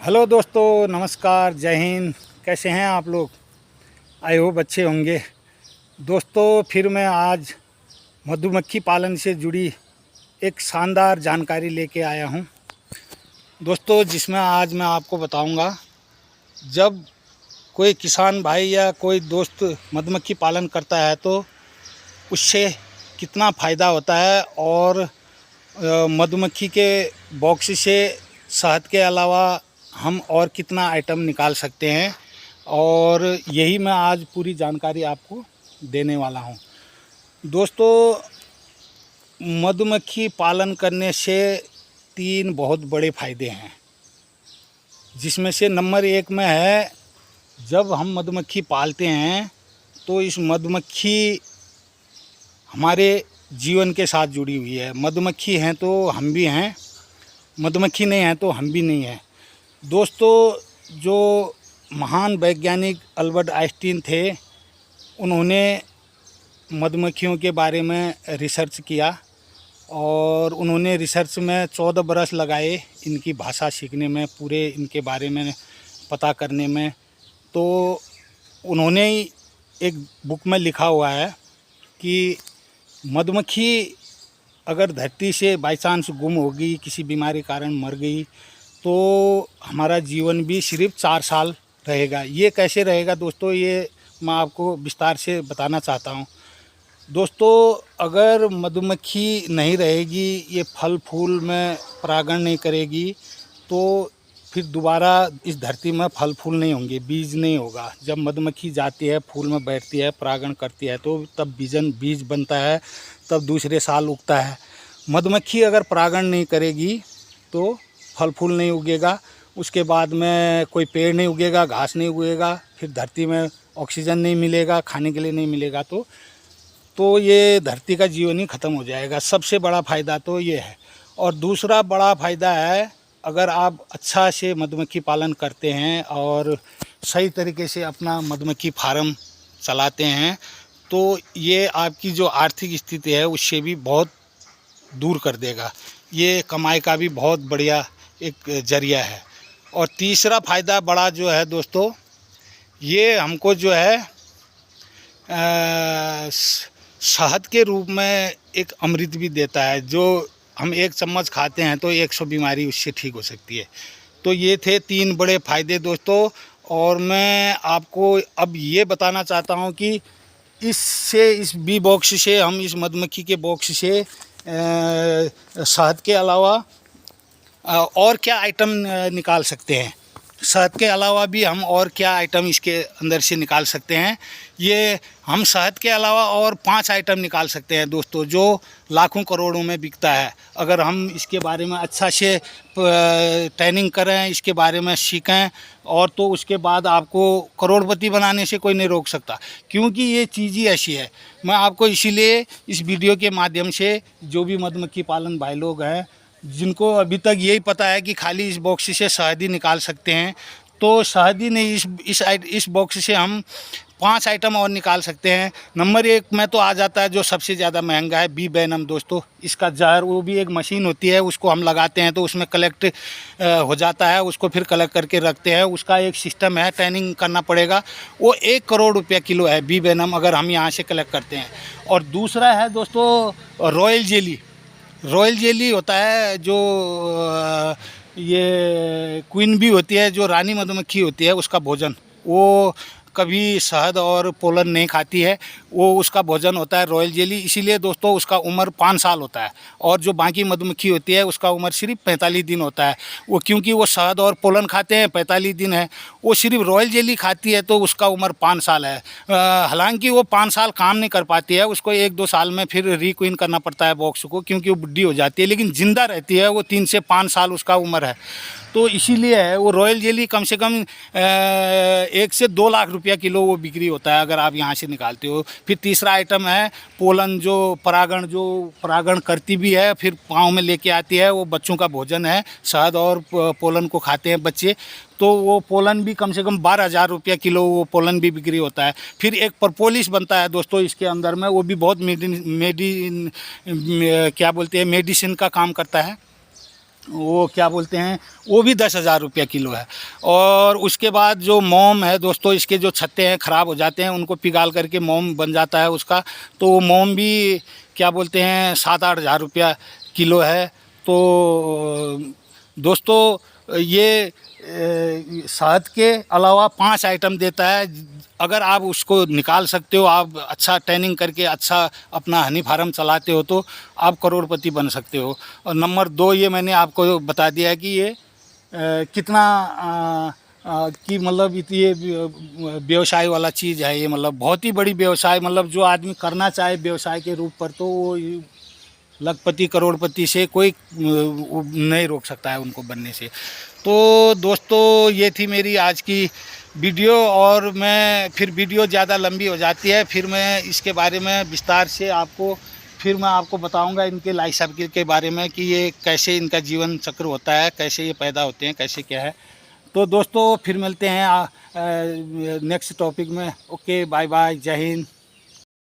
Hello दोस्तों, नमस्कार, जय हिंद। कैसे हैं आप लोग? आई होप अच्छे होंगे। दोस्तों, फिर मैं आज मधुमक्खी पालन से जुड़ी एक शानदार जानकारी लेके आया हूं दोस्तों, जिसमें आज मैं आपको बताऊंगा, जब कोई किसान भाई या कोई दोस्त मधुमक्खी पालन करता है तो उससे कितना फ़ायदा होता है और मधुमक्खी के बॉक्स से शहद के अलावा हम और कितना आइटम निकाल सकते हैं, और यही मैं आज पूरी जानकारी आपको देने वाला हूं। दोस्तों, मधुमक्खी पालन करने से 3 बहुत बड़े फ़ायदे हैं, जिसमें से नंबर 1 में है, जब हम मधुमक्खी पालते हैं तो इस मधुमक्खी हमारे जीवन के साथ जुड़ी हुई है। मधुमक्खी हैं तो हम भी हैं, मधुमक्खी नहीं है तो हम भी नहीं हैं। दोस्तों, जो महान वैज्ञानिक अल्बर्ट आइंस्टीन थे, उन्होंने मधुमक्खियों के बारे में रिसर्च किया और उन्होंने रिसर्च में 14 बरस लगाए इनकी भाषा सीखने में, पूरे इनके बारे में पता करने में। तो उन्होंने एक बुक में लिखा हुआ है कि मधुमक्खी अगर धरती से बाई चांस गुम हो गई, किसी बीमारी कारण मर गई, तो हमारा जीवन भी सिर्फ 4 साल रहेगा। ये कैसे रहेगा दोस्तों, ये मैं आपको विस्तार से बताना चाहता हूँ। दोस्तों, अगर मधुमक्खी नहीं रहेगी, ये फल फूल में परागण नहीं करेगी, तो फिर दोबारा इस धरती में फल फूल नहीं होंगे, बीज नहीं होगा। जब मधुमक्खी जाती है, फूल में बैठती है, परागण करती है, तो तब बीज बनता है, तब दूसरे साल उगता है। मधुमक्खी अगर परागण नहीं करेगी तो फल फूल नहीं उगेगा, उसके बाद में कोई पेड़ नहीं उगेगा, घास नहीं उगेगा, फिर धरती में ऑक्सीजन नहीं मिलेगा, खाने के लिए नहीं मिलेगा, तो ये धरती का जीवन ही ख़त्म हो जाएगा। सबसे बड़ा फ़ायदा तो ये है। और दूसरा बड़ा फ़ायदा है, अगर आप अच्छा से मधुमक्खी पालन करते हैं और सही तरीके से अपना मधुमक्खी फार्म चलाते हैं, तो ये आपकी जो आर्थिक स्थिति है उससे भी बहुत दूर कर देगा। ये कमाई का भी बहुत बढ़िया एक जरिया है। और तीसरा फ़ायदा बड़ा जो है दोस्तों, ये हमको जो है शहद के रूप में एक अमृत भी देता है। जो हम 1 चम्मच खाते हैं तो 100 बीमारी उससे ठीक हो सकती है। तो ये थे 3 बड़े फ़ायदे दोस्तों। और मैं आपको अब ये बताना चाहता हूँ कि इस बी बॉक्स से, हम इस मधुमक्खी के बॉक्स से शहद के अलावा और क्या आइटम निकाल सकते हैं। शहद के अलावा भी हम और क्या आइटम इसके अंदर से निकाल सकते हैं। ये हम शहद के अलावा और 5 आइटम निकाल सकते हैं दोस्तों, जो लाखों करोड़ों में बिकता है। अगर हम इसके बारे में अच्छा से ट्रेनिंग करें, इसके बारे में सीखें, और तो उसके बाद आपको करोड़पति बनाने से कोई नहीं रोक सकता, क्योंकि ये चीज़ ही ऐसी है। मैं आपको इसीलिए इस वीडियो के माध्यम से, जो भी मधुमक्खी पालन भाई लोग हैं, जिनको अभी तक यही पता है कि खाली इस बॉक्स से शहद ही निकाल सकते हैं, तो शहद ही नहीं, इस बॉक्स से हम 5 आइटम और निकाल सकते हैं। नंबर 1 में तो आ जाता है जो सबसे ज़्यादा महंगा है, बी वेनम दोस्तों। इसका जहर, वो भी एक मशीन होती है, उसको हम लगाते हैं तो उसमें कलेक्ट हो जाता है, उसको फिर कलेक्ट करके रखते हैं। उसका एक सिस्टम है, ट्रेनिंग करना पड़ेगा। वो 1 करोड़ रुपया किलो है बी वेनम, अगर हम यहाँ से कलेक्ट करते हैं। और दूसरा है दोस्तों रॉयल जेली। रॉयल जेली होता है, जो ये क्वीन बी होती है, जो रानी मधुमक्खी होती है, उसका भोजन, वो कभी शहद और पोलन नहीं खाती है, वो उसका भोजन होता है रॉयल जेली। इसीलिए दोस्तों उसका उम्र 5 साल होता है, और जो बाकी मधुमक्खी होती है उसका उम्र सिर्फ 45 दिन होता है। वो क्योंकि वो शहद और पोलन खाते हैं, 45 दिन है, वो सिर्फ रॉयल जेली खाती है, तो उसका उम्र 5 साल है। हालांकि वो 5 साल काम नहीं कर पाती है, उसको 1-2 साल में फिर रिक्वीन करना पड़ता है बॉक्स को, क्योंकि वो बुढ़ी हो जाती है, लेकिन ज़िंदा रहती है। वो 3 से 5 साल उसका उम्र है, तो इसीलिए है वो रॉयल जेली कम से कम 1 से 2 लाख रुपया किलो वो बिक्री होता है, अगर आप यहाँ से निकालते हो। फिर तीसरा आइटम है पोलन, जो परागण करती भी है, फिर पाँव में लेके आती है, वो बच्चों का भोजन है। शहद और पोलन को खाते हैं बच्चे, तो वो पोलन भी कम से कम 12,000 रुपया किलो वो पोलन भी बिक्री होता है। फिर एक प्रपोलिस बनता है दोस्तों इसके अंदर में, वो भी बहुत क्या बोलते हैं, मेडिसिन का काम करता है। वो क्या बोलते हैं, वो भी 10,000 रुपया किलो है। और उसके बाद जो मोम है दोस्तों, इसके जो छत्ते हैं ख़राब हो जाते हैं, उनको पिघाल करके मोम बन जाता है उसका, तो वो मोम भी क्या बोलते हैं 7-8 हज़ार रुपया किलो है। तो दोस्तों ये शहद के अलावा 5 आइटम देता है। अगर आप उसको निकाल सकते हो, आप अच्छा ट्रेनिंग करके अच्छा अपना हनी फार्म चलाते हो, तो आप करोड़पति बन सकते हो। और नंबर 2 ये मैंने आपको बता दिया है कि ये कितना कि मतलब ये व्यवसाय वाला चीज़ है। ये मतलब बहुत ही बड़ी व्यवसाय, मतलब जो आदमी करना चाहे व्यवसाय के रूप पर, तो वो लखपति करोड़पति से कोई नहीं रोक सकता है उनको बनने से। तो दोस्तों ये थी मेरी आज की वीडियो, और मैं फिर वीडियो ज़्यादा लंबी हो जाती है, फिर मैं इसके बारे में विस्तार से फिर मैं आपको बताऊंगा इनके लाइफ साइकिल के बारे में कि ये कैसे इनका जीवन चक्र होता है, कैसे ये पैदा होते हैं, कैसे क्या है। तो दोस्तों फिर मिलते हैं नेक्स्ट टॉपिक में। ओके, बाय बाय, जय हिंद।